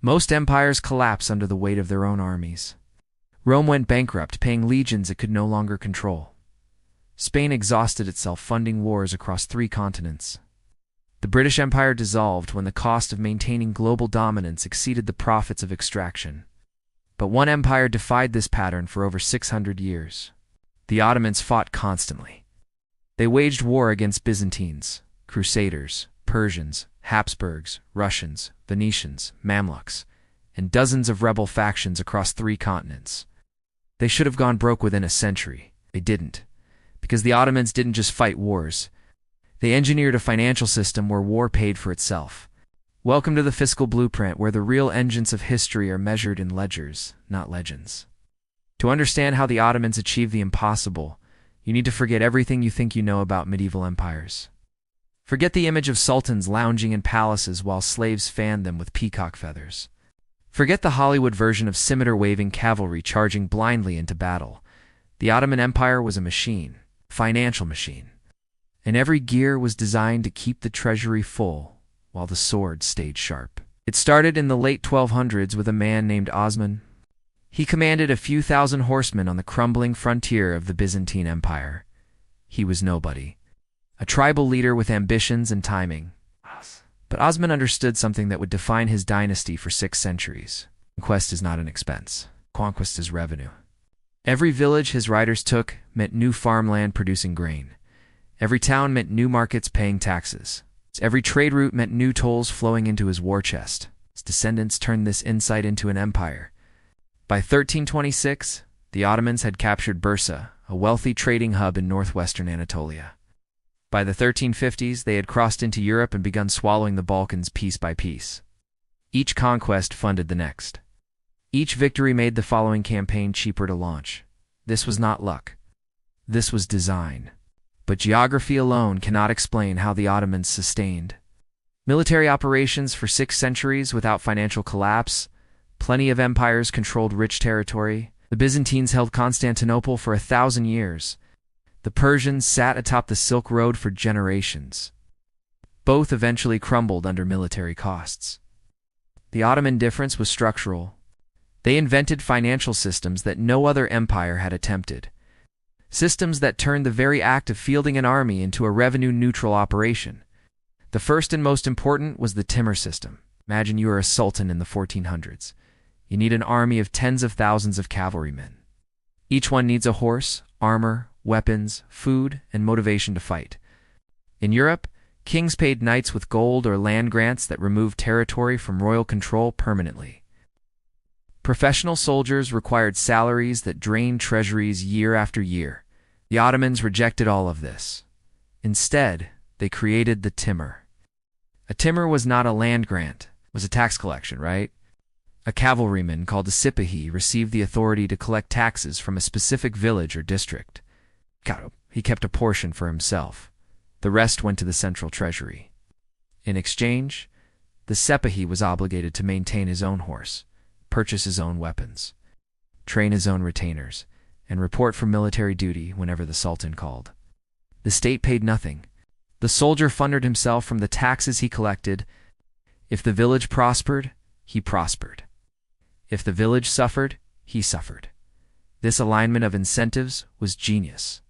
Most empires collapse under the weight of their own armies. Rome went bankrupt, paying legions it could no longer control. Spain exhausted itself funding wars across 3 continents. The British Empire dissolved when the cost of maintaining global dominance exceeded the profits of extraction. But one empire defied this pattern for over 600 years. The Ottomans fought constantly. They waged war against Byzantines, Crusaders, Persians, Habsburgs, Russians, Venetians, Mamluks, and dozens of rebel factions across 3 continents. They should have gone broke within a century. They didn't, because the Ottomans didn't just fight wars. They engineered a financial system where war paid for itself. Welcome to the fiscal blueprint, where the real engines of history are measured in ledgers, not legends. To understand how the Ottomans achieved the impossible, you need to forget everything you think you know about medieval empires. Forget the image of sultans lounging in palaces while slaves fanned them with peacock feathers. Forget the Hollywood version of scimitar-waving cavalry charging blindly into battle. The Ottoman Empire was a machine, financial machine. And every gear was designed to keep the treasury full, while the sword stayed sharp. It started in the late 1200s with a man named Osman. He commanded a few thousand horsemen on the crumbling frontier of the Byzantine Empire. He was nobody, a tribal leader with ambitions and timing. But Osman understood something that would define his dynasty for 6 centuries. Conquest is not an expense. Conquest is revenue. Every village his riders took meant new farmland producing grain. Every town meant new markets paying taxes. Every trade route meant new tolls flowing into his war chest. His descendants turned this insight into an empire. By 1326, the Ottomans had captured Bursa, a wealthy trading hub in northwestern Anatolia. By the 1350s, they had crossed into Europe and begun swallowing the Balkans piece by piece. Each conquest funded the next. Each victory made the following campaign cheaper to launch. This was not luck. This was design. But geography alone cannot explain how the Ottomans sustained military operations for 6 centuries without financial collapse. Plenty of empires controlled rich territory. The Byzantines held Constantinople for 1,000 years. The Persians sat atop the Silk Road for generations. Both eventually crumbled under military costs. The Ottoman difference was structural. They invented financial systems that no other empire had attempted. Systems that turned the very act of fielding an army into a revenue-neutral operation. The first and most important was the timar system. Imagine you are a sultan in the 1400s. You need an army of tens of thousands of cavalrymen. Each one needs a horse, armor, weapons, food, and motivation to fight. In Europe, kings paid knights with gold or land grants that removed territory from royal control permanently. Professional soldiers required salaries that drained treasuries year after year. The Ottomans rejected all of this. Instead, they created the timar. A timar was not a land grant, it was a tax collection, right? A cavalryman called a sipahi received the authority to collect taxes from a specific village or district. He kept a portion for himself. The rest went to the central treasury. In exchange, the sipahi was obligated to maintain his own horse, purchase his own weapons, train his own retainers, and report for military duty whenever the sultan called. The state paid nothing. The soldier funded himself from the taxes he collected. If the village prospered, he prospered. If the village suffered, he suffered. This alignment of incentives was genius.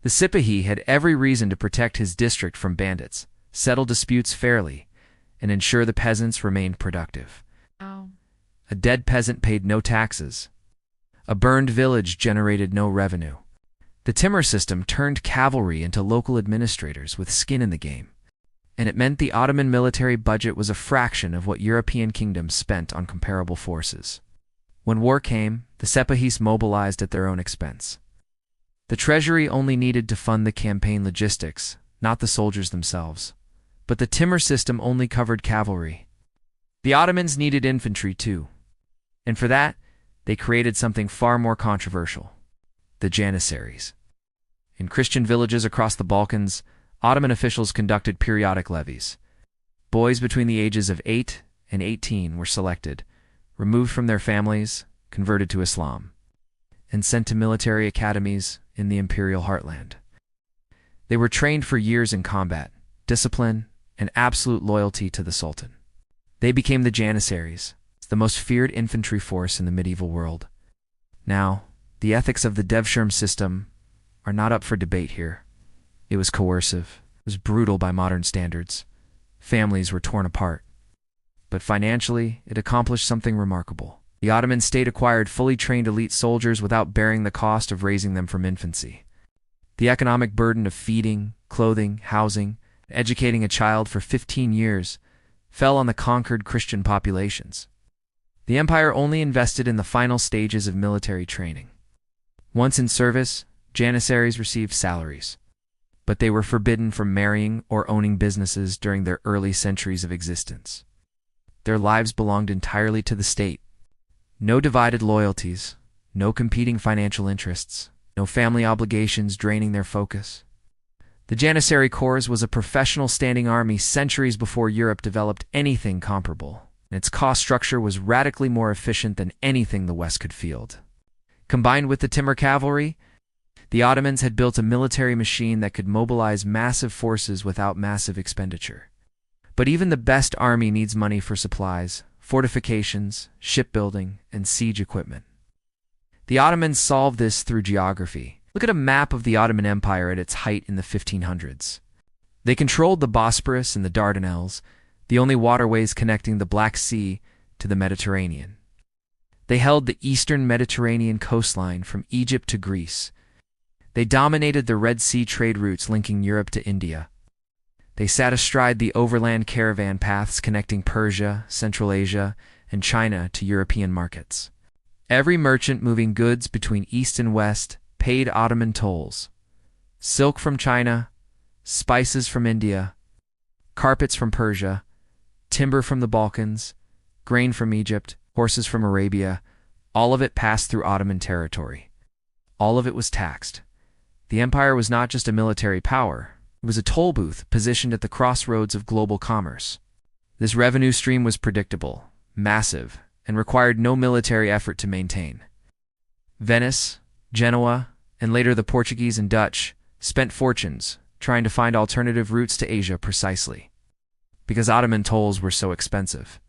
The sipahi had every reason to protect his district from bandits, settle disputes fairly, and ensure the peasants remained productive. A dead peasant paid no taxes. A burned village generated no revenue. The timar system turned cavalry into local administrators with skin in the game, and it meant the Ottoman military budget was a fraction of what European kingdoms spent on comparable forces. When war came, the sepahis mobilized at their own expense. The treasury only needed to fund the campaign logistics, not the soldiers themselves. But the timar system only covered cavalry. The Ottomans needed infantry too. And for that, they created something far more controversial: the Janissaries. In Christian villages across the Balkans, Ottoman officials conducted periodic levies. Boys between the ages of 8 and 18 were selected, removed from their families, converted to Islam, and sent to military academies in the imperial heartland. They were trained for years in combat, discipline, and absolute loyalty to the sultan. They became the Janissaries, the most feared infantry force in the medieval world. Now, the ethics of the Devshirme system are not up for debate here. It was coercive. It was brutal by modern standards. Families were torn apart. But financially, it accomplished something remarkable. The Ottoman state acquired fully trained elite soldiers without bearing the cost of raising them from infancy. The economic burden of feeding, clothing, housing, educating a child for 15 years fell on the conquered Christian populations. The empire only invested in the final stages of military training. Once in service, Janissaries received salaries, but they were forbidden from marrying or owning businesses during their early centuries of existence. Their lives belonged entirely to the state. No divided loyalties, no competing financial interests, no family obligations draining their focus. The Janissary Corps was a professional standing army centuries before Europe developed anything comparable, and its cost structure was radically more efficient than anything the West could field. Combined with the timar cavalry, the Ottomans had built a military machine that could mobilize massive forces without massive expenditure. But even the best army needs money for supplies, fortifications, shipbuilding, and siege equipment. The Ottomans solved this through geography. Look at a map of the Ottoman Empire at its height in the 1500s. They controlled the Bosporus and the Dardanelles, the only waterways connecting the Black Sea to the Mediterranean. They held the eastern Mediterranean coastline from Egypt to Greece. They dominated the Red Sea trade routes linking Europe to India. They sat astride the overland caravan paths connecting Persia, Central Asia, and China to European markets. Every merchant moving goods between East and West paid Ottoman tolls. Silk from China, spices from India, carpets from Persia, timber from the Balkans, grain from Egypt, horses from Arabia, all of it passed through Ottoman territory. All of it was taxed. The empire was not just a military power, it was a toll booth positioned at the crossroads of global commerce. This revenue stream was predictable, massive, and required no military effort to maintain. Venice, Genoa, and later the Portuguese and Dutch spent fortunes trying to find alternative routes to Asia precisely because Ottoman tolls were so expensive.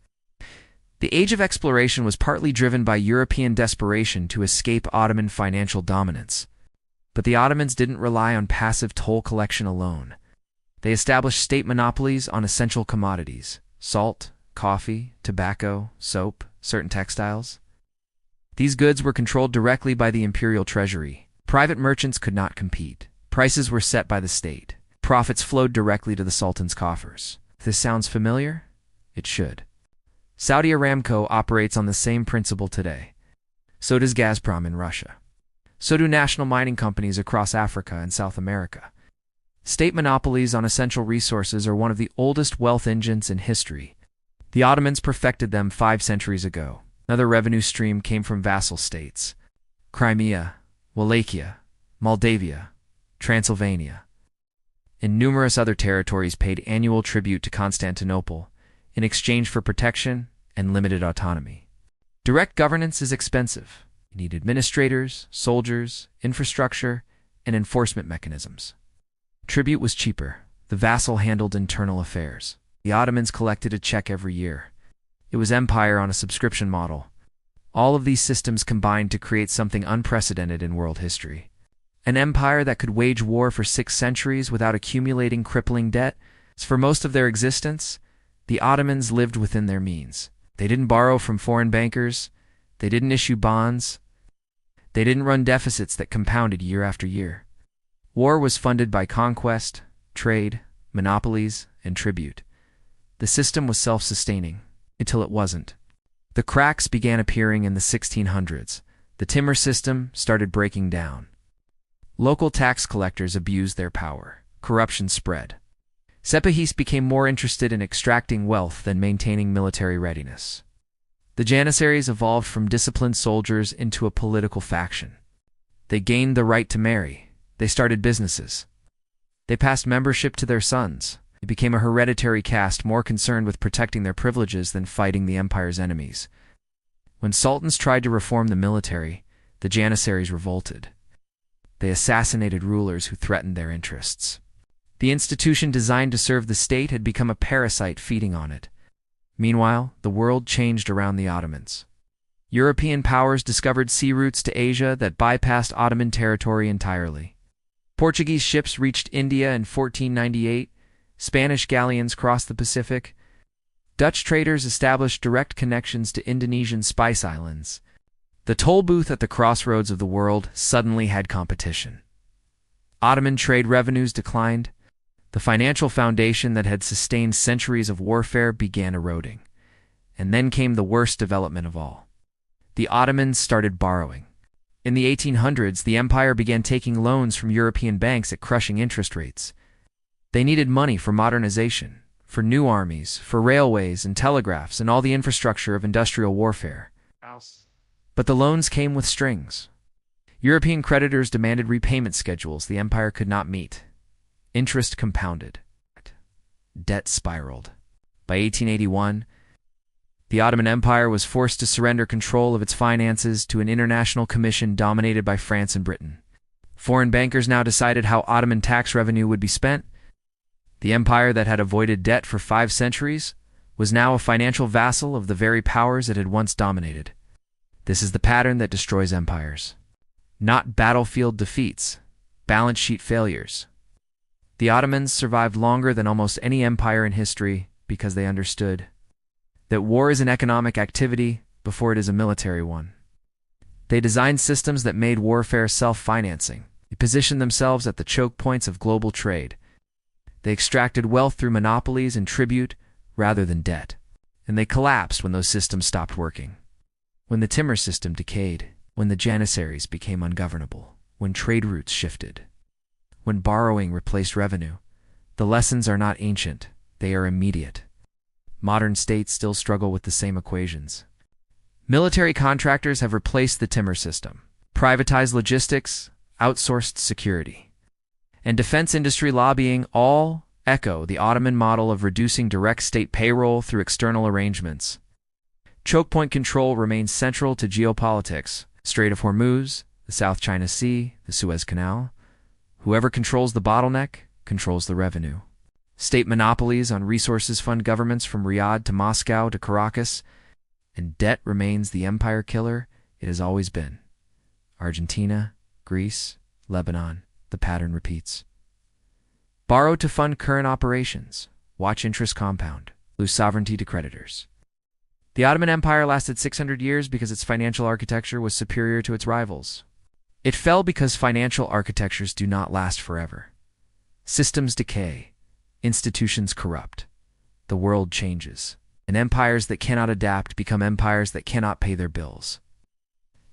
The age of exploration was partly driven by European desperation to escape Ottoman financial dominance. But the Ottomans didn't rely on passive toll collection alone. They established state monopolies on essential commodities: salt, coffee, tobacco, soap, certain textiles. These goods were controlled directly by the imperial treasury. Private merchants could not compete. Prices were set by the state. Profits flowed directly to the Sultan's coffers. If this sounds familiar, it should. Saudi Aramco operates on the same principle today. So does Gazprom in Russia. So do national mining companies across Africa and South America. State monopolies on essential resources are one of the oldest wealth engines in history. The Ottomans perfected them 5 centuries ago. Another revenue stream came from vassal states: Crimea, Wallachia, Moldavia, Transylvania, and numerous other territories paid annual tribute to Constantinople in exchange for protection and limited autonomy. Direct governance is expensive. You need administrators, soldiers, infrastructure, and enforcement mechanisms. Tribute was cheaper. The vassal handled internal affairs. The Ottomans collected a check every year. It was empire on a subscription model. All of these systems combined to create something unprecedented in world history. An empire that could wage war for 6 centuries without accumulating crippling debt. For most of their existence, the Ottomans lived within their means. They didn't borrow from foreign bankers. They didn't issue bonds. They didn't run deficits that compounded year after year. War was funded by conquest, trade, monopolies, and tribute. The system was self-sustaining, until it wasn't. The cracks began appearing in the 1600s. The timar system started breaking down. Local tax collectors abused their power. Corruption spread. Sepahists became more interested in extracting wealth than maintaining military readiness. The Janissaries evolved from disciplined soldiers into a political faction. They gained the right to marry. They started businesses. They passed membership to their sons. It became a hereditary caste more concerned with protecting their privileges than fighting the empire's enemies. When sultans tried to reform the military, the Janissaries revolted. They assassinated rulers who threatened their interests. The institution designed to serve the state had become a parasite feeding on it. Meanwhile, the world changed around the Ottomans. European powers discovered sea routes to Asia that bypassed Ottoman territory entirely. Portuguese ships reached India in 1498, Spanish galleons crossed the Pacific, Dutch traders established direct connections to Indonesian spice islands. The toll booth at the crossroads of the world suddenly had competition. Ottoman trade revenues declined. The financial foundation that had sustained centuries of warfare began eroding. And then came the worst development of all. The Ottomans started borrowing. In the 1800s, the empire began taking loans from European banks at crushing interest rates. They needed money for modernization, for new armies, for railways and telegraphs and all the infrastructure of industrial warfare. But the loans came with strings. European creditors demanded repayment schedules the empire could not meet. Interest compounded. Debt spiraled. By 1881, the Ottoman Empire was forced to surrender control of its finances to an international commission dominated by France and Britain. Foreign bankers now decided how Ottoman tax revenue would be spent. The empire that had avoided debt for 5 centuries was now a financial vassal of the very powers it had once dominated. This is the pattern that destroys empires. Not battlefield defeats, balance sheet failures. The Ottomans survived longer than almost any empire in history because they understood that war is an economic activity before it is a military one. They designed systems that made warfare self-financing. They positioned themselves at the choke points of global trade. They extracted wealth through monopolies and tribute rather than debt. And they collapsed when those systems stopped working. When the timar system decayed, when the Janissaries became ungovernable, when trade routes shifted, when borrowing replaced revenue, the lessons are not ancient, they are immediate. Modern states still struggle with the same equations. Military contractors have replaced the timar system, privatized logistics, outsourced security. And defense industry lobbying all echo the Ottoman model of reducing direct state payroll through external arrangements. Chokepoint control remains central to geopolitics. Strait of Hormuz, the South China Sea, the Suez Canal. Whoever controls the bottleneck controls the revenue. State monopolies on resources fund governments from Riyadh to Moscow to Caracas, and debt remains the empire killer it has always been. Argentina, Greece, Lebanon, the pattern repeats. Borrow to fund current operations, watch interest compound, lose sovereignty to creditors. The Ottoman Empire lasted 600 years because its financial architecture was superior to its rivals. It fell because financial architectures do not last forever. Systems decay. Institutions corrupt. The world changes. And empires that cannot adapt become empires that cannot pay their bills.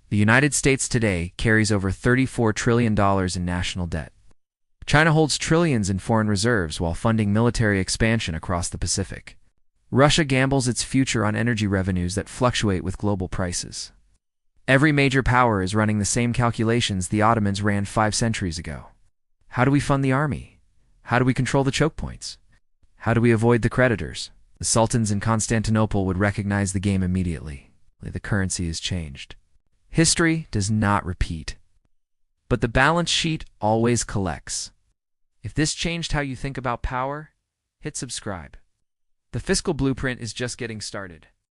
The United States today carries over $34 trillion in national debt. China holds trillions in foreign reserves while funding military expansion across the Pacific. Russia gambles its future on energy revenues that fluctuate with global prices. Every major power is running the same calculations the Ottomans ran 5 centuries ago. How do we fund the army? How do we control the choke points? How do we avoid the creditors? The sultans in Constantinople would recognize the game immediately. The currency is changed. History does not repeat. But the balance sheet always collects. If this changed how you think about power, hit subscribe. The Fiscal Blueprint is just getting started.